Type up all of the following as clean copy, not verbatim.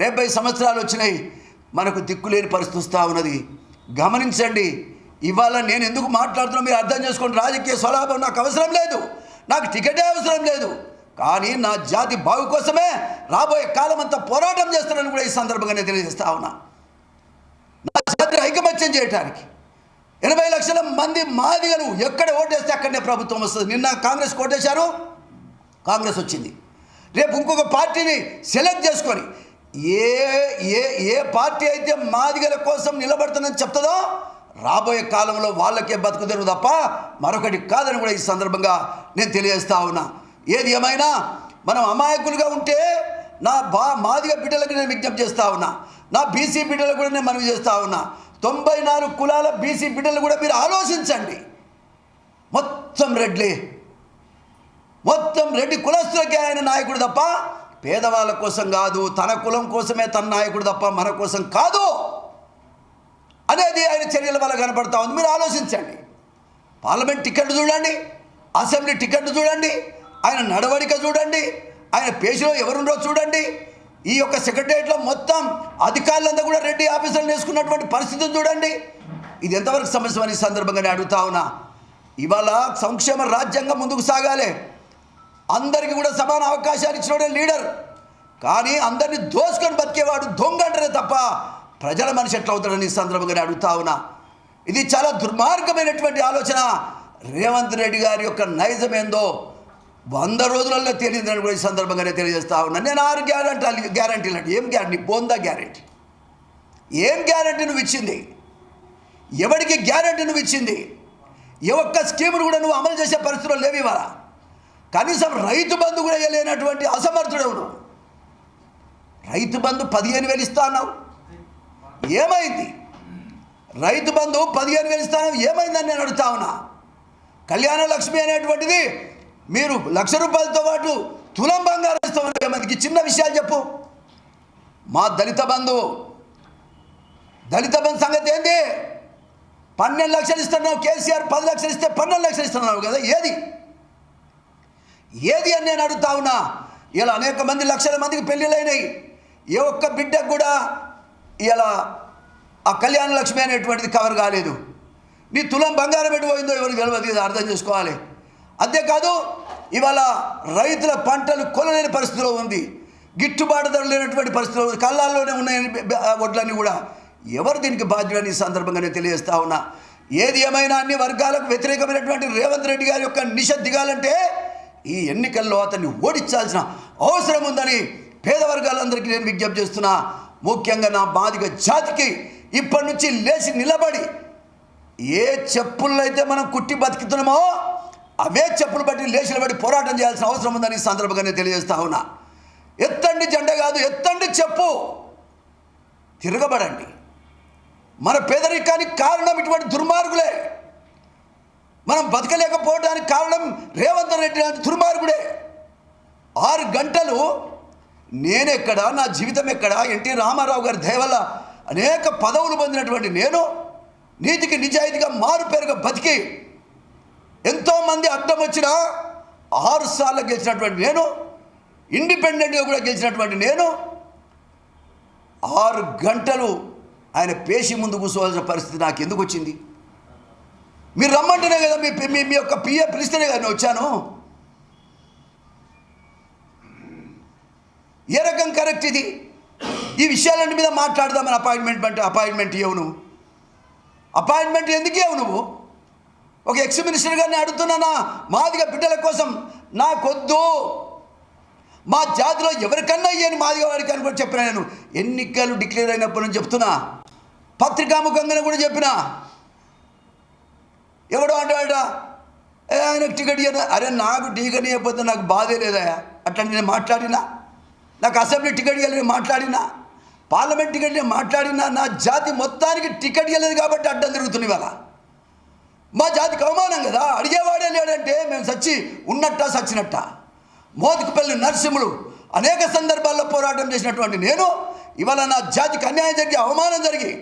70 సంవత్సరాలు వచ్చినాయి, మనకు దిక్కులేని పరిస్థితి వస్తూ ఉన్నది. గమనించండి. ఇవాళ నేను ఎందుకు మాట్లాడుతున్నా మీరు అర్థం చేసుకోండి. రాజకీయ స్వలాభం నాకు అవసరం లేదు, నాకు టికెటే అవసరం లేదు. కానీ నా జాతి బాగు కోసమే రాబోయే కాలం అంతా పోరాటం చేస్తానని కూడా ఈ సందర్భంగా నేను తెలియజేస్తా ఉన్నా. నా జాతిని ఐకమత్యం చేయడానికి 80 లక్షల మంది మాదిగలు ఎక్కడ ఓటేస్తే అక్కడనే ప్రభుత్వం వస్తుంది. నిన్న కాంగ్రెస్ ఓటేశారు, కాంగ్రెస్ వచ్చింది. రేపు ఇంకొక పార్టీని సెలెక్ట్ చేసుకొని ఏ ఏ ఏ పార్టీ అయితే మాదిగల కోసం నిలబడుతుందని చెప్తుందో రాబోయే కాలంలో వాళ్ళకే బతుకు తెరువు తప్ప మరొకటి కాదని కూడా ఈ సందర్భంగా నేను తెలియజేస్తా ఉన్నా. ఏది ఏమైనా మనం అమాయకులుగా ఉంటే నా మాదిగ బిడ్డలకు నేను విజ్ఞప్తి చేస్తా ఉన్నా, నా బీసీ బిడ్డలకు కూడా నేను మనవి చేస్తా ఉన్నా. 94 కులాల బీసీ బిడ్డలు కూడా మీరు ఆలోచించండి. మొత్తం రెడ్డి కులస్తులకే ఆయన నాయకుడు తప్ప పేదవాళ్ళ కోసం కాదు, తన కులం కోసమే తన నాయకుడు తప్ప మన కోసం కాదు అనేది ఆయన చర్యల వల్ల కనపడతా ఉంది. మీరు ఆలోచించండి. పార్లమెంట్ టికెట్ చూడండి, అసెంబ్లీ టికెట్ చూడండి, ఆయన నడవడిక చూడండి, ఆయన పేజీలో ఎవరుండో చూడండి. ఈ యొక్క సెక్రటరియట్లో మొత్తం అధికారులంతా కూడా రెడ్డి ఆఫీసర్లు వేసుకున్నటువంటి పరిస్థితిని చూడండి. ఇది ఎంతవరకు సమస్య అని సందర్భంగా నేను అడుగుతా ఉన్నా. ఇవాళ సంక్షేమ రాజ్యాంగం ముందుకు సాగాలి, అందరికీ కూడా సమాన అవకాశాలు ఇచ్చినోడే లీడర్. కానీ అందరినీ దోసుకొని బతికేవాడు దొంగ అంటేనే తప్ప ప్రజల మనిషి ఎట్లా అవుతాడని ఈ సందర్భంగా నేను అడుగుతా ఉన్నా. ఇది చాలా దుర్మార్గమైనటువంటి ఆలోచన. రేవంత్ రెడ్డి గారి యొక్క నైజం ఏందో 100 రోజులలో తెలియదని కూడా ఈ సందర్భంగానే తెలియజేస్తా ఉన్నా. నేను 6 గ్యారంటీలు అంటే ఏం గ్యారంటీ? బోందా గ్యారంటీ. ఏం గ్యారంటీ నువ్వు ఇచ్చింది? ఎవరికి గ్యారంటీ నువ్వు ఇచ్చింది? ఏ ఒక్క స్కీమును కూడా నువ్వు అమలు చేసే పరిస్థితుల్లో లేవు. ఇవాళ కనీసం రైతు బంధు కూడా వేయలేనటువంటి అసమర్థుడవు నువ్వు. రైతు బంధు 15,000 ఇస్తా అన్నావు, ఏమైంది? రైతు బంధు 15,000 ఇస్తా అన్నావు, ఏమైందని నేను అడుగుతా ఉన్నా. కళ్యాణ లక్ష్మి అనేటువంటిది మీరు 1,00,000 రూపాయలతో పాటు తులం బంగారం ఇస్తామని ఏమైంది? చిన్న విషయాలు చెప్పు. మా దళిత బంధు సంగతి ఏంది? 12 లక్షలు ఇస్తున్నావు. కేసీఆర్ 10 లక్షలు ఇస్తే 12 లక్షలు ఇస్తున్నావు కదా, ఏది అని నేను అడుగుతా ఉన్నా. ఇలా అనేక మంది లక్షల మందికి పెళ్ళిళ్ళైనాయి, ఏ ఒక్క బిడ్డకు కూడా ఇలా ఆ కళ్యాణ లక్ష్మి అనేటువంటిది కవర్ కాలేదు. నీ తులం బంగారం ఎటుపోయిందో ఎవరికి తెలియదు, ఇది అర్థం చేసుకోవాలి. అంతేకాదు ఇవాళ రైతుల పంటలు కొనలేని పరిస్థితిలో ఉంది, గిట్టుబాటు ధర లేనటువంటి పరిస్థితిలో ఉంది, కళ్ళాల్లోనే ఉన్నాయి వడ్లన్నీ కూడా. ఎవరు దీనికి బాధ్యులని ఈ సందర్భంగా నేను తెలియజేస్తా ఉన్నా. ఏది ఏమైనా అన్ని వర్గాలకు వ్యతిరేకమైనటువంటి రేవంత్ రెడ్డి గారి యొక్క నిష దిగాలంటే ఈ ఎన్నికల్లో అతన్ని ఓడించాల్సిన అవసరం ఉందని పేద వర్గాలందరికీ నేను విజ్ఞప్తి చేస్తున్నా. ముఖ్యంగా నా బాధిక జాతికి ఇప్పటి నుంచి లేచి నిలబడి ఏ చెప్పుల్లో అయితే మనం కుట్టి బతుకుతున్నామో అవే చెప్పులు బట్టి లేచి నిలబడి పోరాటం చేయాల్సిన అవసరం ఉందని ఈ సందర్భంగా నేను తెలియజేస్తా ఉన్నా. ఎత్తండి జెండా కాదు, ఎత్తండి చెప్పు, తిరగబడండి. మన పేదరికానికి కారణం ఇటువంటి దుర్మార్గులే. మనం బతకలేకపోవడానికి కారణం రేవంత్ రెడ్డి లాంటి దుర్మార్గుడే. 6 గంటలు నేనెక్కడ, నా జీవితం ఎక్కడ? ఎన్టీ రామారావు గారి దయ వల్ల అనేక పదవులు పొందినటువంటి నేను, నీతికి నిజాయితీగా మారుపేరుగా బతికి ఎంతోమంది అడ్డం వచ్చినా 6 సార్లు గెలిచినటువంటి నేను, ఇండిపెండెంట్గా కూడా గెలిచినటువంటి నేను 6 గంటలు ఆయన పేషి ముందు కూర్చోవాల్సిన పరిస్థితి నాకు ఎందుకు వచ్చింది? మీరు రమ్మంటేనే కదా, మీ యొక్క పిఏ పిలిస్తేనే కదా నేను వచ్చాను. ఏ రకం కరెక్ట్ ఇది? ఈ విషయాలన్నిటి మీద మాట్లాడదామని అపాయింట్మెంట్ ఇవ్వవు నువ్వు. అపాయింట్మెంట్ ఎందుకు ఇవ్వవు నువ్వు? ఒక ఎక్స్ మినిస్టర్ గారిని అడుగుతున్నానా, మాదిగ బిడ్డల కోసం నాకొద్దు, మా జాతిలో ఎవరికన్నా ఇయ్యని మాదిగ వాడికి అని కూడా చెప్పినా. నేను ఎన్నికలు డిక్లేర్ అయినప్పుడు నేను చెప్తున్నా, పత్రికాముఖంగానే కూడా చెప్పినా. ఎవడో అంటాడ ఆయనకు టికెట్ ఇయ్యను. అరే నాకు టికెట్ ఇవ్వకపోతే నాకు బాధే లేదా? అట్లా నేను మాట్లాడినా. నాకు అసెంబ్లీ టికెట్ ఇవ్వలేదు మాట్లాడినా, పార్లమెంట్ టికెట్ మాట్లాడినా. నా జాతి మొత్తానికి టికెట్ ఇవ్వలేదు కాబట్టి అడ్డం తిరుగుతుంది. ఇవాళ మా జాతికి అవమానం కదా. అడిగేవాడే లేడంటే మేము సచ్చినట్ట. మోతుకుపల్లి నరసింహులు అనేక సందర్భాల్లో పోరాటం చేసినటువంటి నేను ఇవాళ నా జాతికి అన్యాయం జరిగి అవమానం జరిగి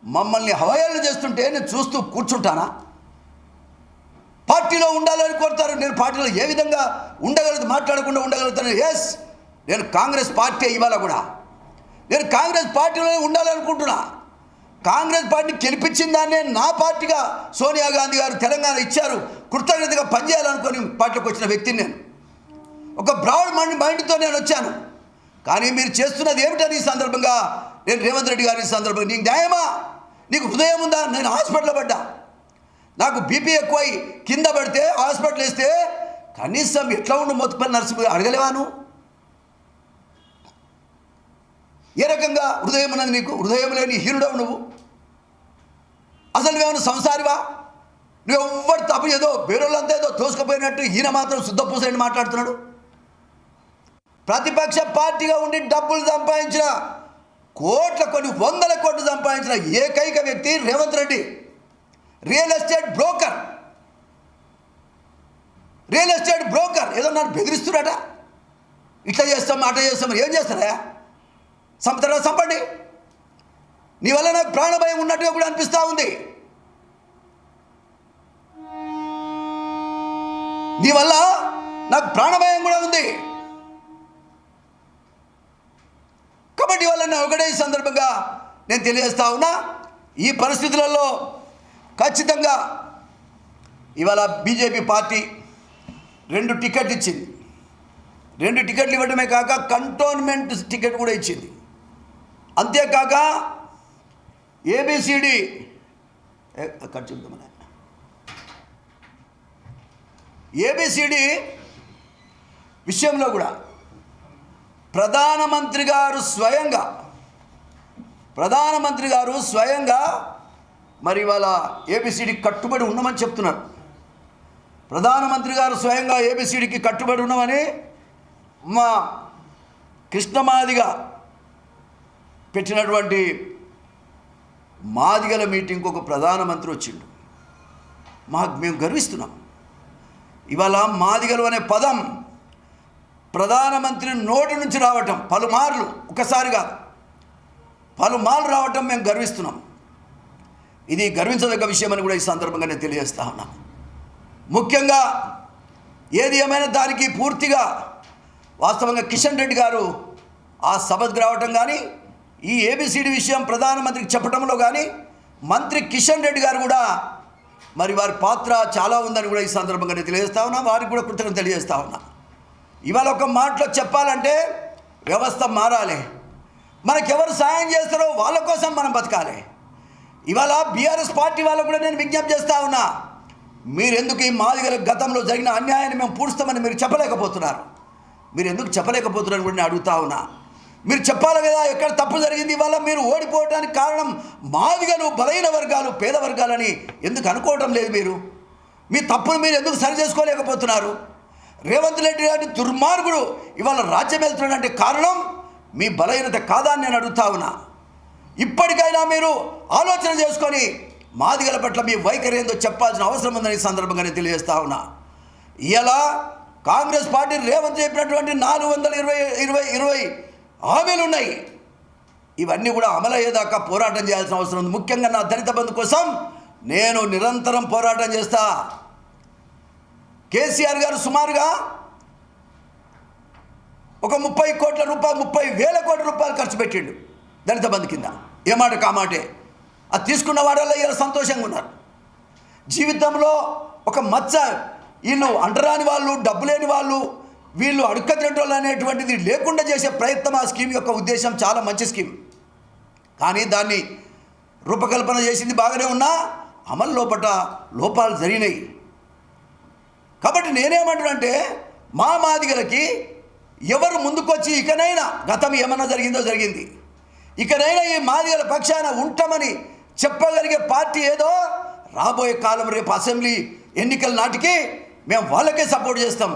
మమ్మల్ని హవాయాలు చేస్తుంటే నేను చూస్తూ కూర్చుంటానా? పార్టీలో ఉండాలని కోరుతారు. నేను పార్టీలో ఏ విధంగా ఉండగలుగుతాను, మాట్లాడకుండా ఉండగలుగుతాను? ఎస్, నేను కాంగ్రెస్ పార్టీ ఇవాళ కూడా నేను కాంగ్రెస్ పార్టీలోనే ఉండాలనుకుంటున్నా. కాంగ్రెస్ పార్టీని గెలిపించిన దాన్నే నా పార్టీగా సోనియా గాంధీ గారు తెలంగాణ ఇచ్చారు, కృతజ్ఞతగా పనిచేయాలనుకొని పార్టీలోకి వచ్చిన వ్యక్తిని నేను. ఒక బ్రాడ్ మైండ్తో నేను వచ్చాను. కానీ మీరు చేస్తున్నది ఏమిటని ఈ సందర్భంగా నేను రేవంత్ రెడ్డి గారి సందర్భంగా, నీకు న్యాయమా? నీకు హృదయం ఉందా? నేను హాస్పిటల్లో పడ్డా, నాకు బీపీ ఎక్కువై కింద పడితే హాస్పిటల్ వేస్తే కనీసం ఎట్లా ఉండు మొత్తుపల్లి నర్సింగ్ అడగలేవాను? ఏ రకంగా హృదయం ఉన్నది నీకు? హృదయం లేని హీనుడవు నువ్వు. అసలు నువ్వేమన్నా సంసారివా? నువ్వు ఎవ్వరు తప్పు ఏదో వేరేళ్ళంతా ఏదో తోసుకుపోయినట్టు ఈయన మాత్రం శుద్ధపూసని మాట్లాడుతున్నాడు. ప్రతిపక్ష పార్టీగా ఉండి డబ్బులు సంపాదించిన కొన్ని వందల కోట్లు సంపాదించిన ఏకైక వ్యక్తి Revanth Reddy. Real estate broker. ఏదో నన్ను బెదిరిస్తున్నాడట, ఇట్లా చేస్తాం అట్లా చేస్తాం. ఏం చేస్తారా? సంపదరా సంపండి. నీ వల్ల నాకు ప్రాణభయం ఉన్నట్టుగా కూడా అనిపిస్తూ ఉంది. నీ వల్ల నాకు ప్రాణభయం కూడా ఉంది. కాబట్టి వల్ల నేను ఒకటే ఈ సందర్భంగా నేను తెలియజేస్తా ఉన్నా, ఈ పరిస్థితులలో ఖచ్చితంగా ఇవాళ బీజేపీ పార్టీ 2 టికెట్లు ఇచ్చింది. 2 టికెట్లు ఇవ్వడమే కాక కంటోన్మెంట్ టికెట్ కూడా ఇచ్చింది. అంతేకాక ఏబిసిడి విషయంలో కూడా ప్రధానమంత్రి గారు స్వయంగా మరి ఇవాళ ఏబిసిడికి కట్టుబడి ఉన్నామని చెప్తున్నారు. ప్రధానమంత్రి గారు స్వయంగా ఏబిసిడికి కట్టుబడి ఉన్నామని మా కృష్ణమాదిగా పెట్టినటువంటి మాదిగల మీటింగ్కి ఒక ప్రధానమంత్రి వచ్చిండు. మేము గర్విస్తున్నాం. ఇవాళ మాదిగలు అనే పదం ప్రధానమంత్రి నోటి నుంచి రావటం పలుమార్లు, ఒకసారి కాదు పలుమార్లు రావటం మేము గర్విస్తున్నాం. ఇది గర్వించదగ్గ విషయం అని కూడా ఈ సందర్భంగా నేను తెలియజేస్తా ఉన్నా. ముఖ్యంగా ఏది ఏమైనా దానికి పూర్తిగా వాస్తవంగా కిషన్ రెడ్డి గారు ఆ సభకు రావటం కానీ, ఈ ఏబిసిడి విషయం ప్రధానమంత్రికి చెప్పడంలో కానీ మంత్రి కిషన్ రెడ్డి గారు కూడా మరి వారి పాత్ర చాలా ఉందని కూడా ఈ సందర్భంగా నేను తెలియజేస్తా ఉన్నా. వారికి కూడా కృతజ్ఞత తెలియజేస్తా ఉన్నా. ఇవాళ ఒక మాటలో చెప్పాలంటే వ్యవస్థ మారాలి. మనకెవరు సాయం చేస్తారో వాళ్ళ కోసం మనం బతకాలి. ఇవాళ బీఆర్ఎస్ పార్టీ వాళ్ళకు కూడా నేను విజ్ఞప్తి చేస్తా ఉన్నా, మీరు ఎందుకు ఈ మాదిగల గతంలో జరిగిన అన్యాయాన్ని మేము పూడుస్తామని మీరు చెప్పలేకపోతున్నారు? మీరు ఎందుకు చెప్పలేకపోతున్నారని కూడా నేను అడుగుతా ఉన్నా. మీరు చెప్పాలి కదా ఎక్కడ తప్పు జరిగింది. ఇవాళ మీరు ఓడిపోవడానికి కారణం మాదిగలు, బలహీన వర్గాలు, పేద వర్గాలని ఎందుకు అనుకోవడం లేదు? మీరు మీ తప్పును మీరు ఎందుకు సరి చేసుకోలేకపోతున్నారు? రేవంత్ రెడ్డి గారి దుర్మార్గుడు ఇవాళ రాజ్యం వెళ్తున్నాడంటే కారణం మీ బలహీనత కాదా అని నేను అడుగుతా ఉన్నా. ఇప్పటికైనా మీరు ఆలోచన చేసుకొని మాదిగల పట్ల మీ వైఖరి ఏందో చెప్పాల్సిన అవసరం ఉందని ఈ సందర్భంగా నేను తెలియజేస్తా ఉన్నా. ఇలా కాంగ్రెస్ పార్టీ రేవంత్ చెప్పినటువంటి 420 హామీలు ఉన్నాయి. ఇవన్నీ కూడా అమలయ్యేదాకా పోరాటం చేయాల్సిన అవసరం ఉంది. ముఖ్యంగా నా దళిత బంధు కోసం నేను నిరంతరం పోరాటం చేస్తా. కేసీఆర్ గారు సుమారుగా ఒక 30 కోట్ల రూపాయలు 30,000 కోట్ల రూపాయలు ఖర్చు పెట్టిండు దళిత బంధు కింద. ఏ మాట కామాటే. అది తీసుకున్న వాడల్లో ఇలా సంతోషంగా ఉన్నారు. జీవితంలో ఒక మచ్చ, వీళ్ళు అంటరాని వాళ్ళు, డబ్బు లేని వాళ్ళు, వీళ్ళు అడుక్క తినటోళ్ళు అనేటువంటిది లేకుండా చేసే ప్రయత్నం ఆ స్కీమ్ యొక్క ఉద్దేశం. చాలా మంచి స్కీమ్. కానీ దాన్ని రూపకల్పన చేసింది బాగానే ఉన్నా అమలు లోపాలు జరిగినాయి. కాబట్టి నేనేమంటున్నానంటే మా మాదిగలకి ఎవరు ముందుకొచ్చి ఇకనైనా గతం ఏమన్నా జరిగిందో జరిగింది, ఇకనైనా ఈ మాదిగల పక్షాన ఉంటామని చెప్పగలిగే పార్టీ ఏదో రాబోయే కాలం రేపు అసెంబ్లీ ఎన్నికల నాటికి మేము వాళ్ళకే సపోర్ట్ చేస్తాం.